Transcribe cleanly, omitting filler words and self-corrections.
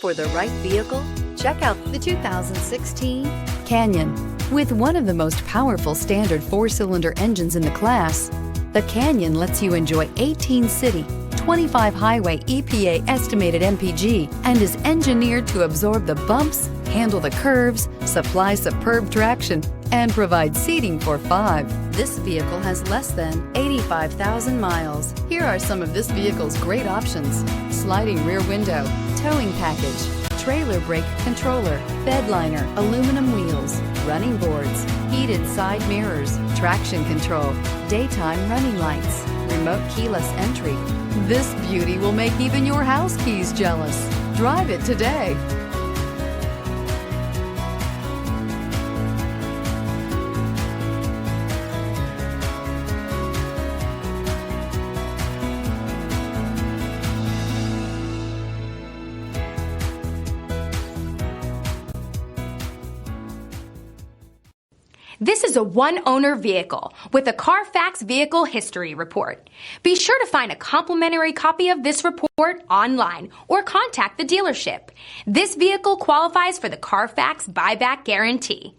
For the right vehicle, check out the 2016 Canyon. With one of the most powerful standard 4-cylinder engines in the class, the Canyon lets you enjoy 18 city, 25 highway EPA estimated MPG, and is engineered to absorb the bumps, handle the curves, supply superb traction, and provide seating for 5. This vehicle has less than 85,000 miles. Here are some of this vehicle's great options: sliding rear window, towing package, trailer brake controller, bed liner, aluminum wheels, running boards, heated side mirrors, traction control, daytime running lights, remote keyless entry. This beauty will make even your house keys jealous. Drive it today. This is a one-owner vehicle with a Carfax Vehicle History Report. Be sure to find a complimentary copy of this report online or contact the dealership. This vehicle qualifies for the Carfax Buyback Guarantee.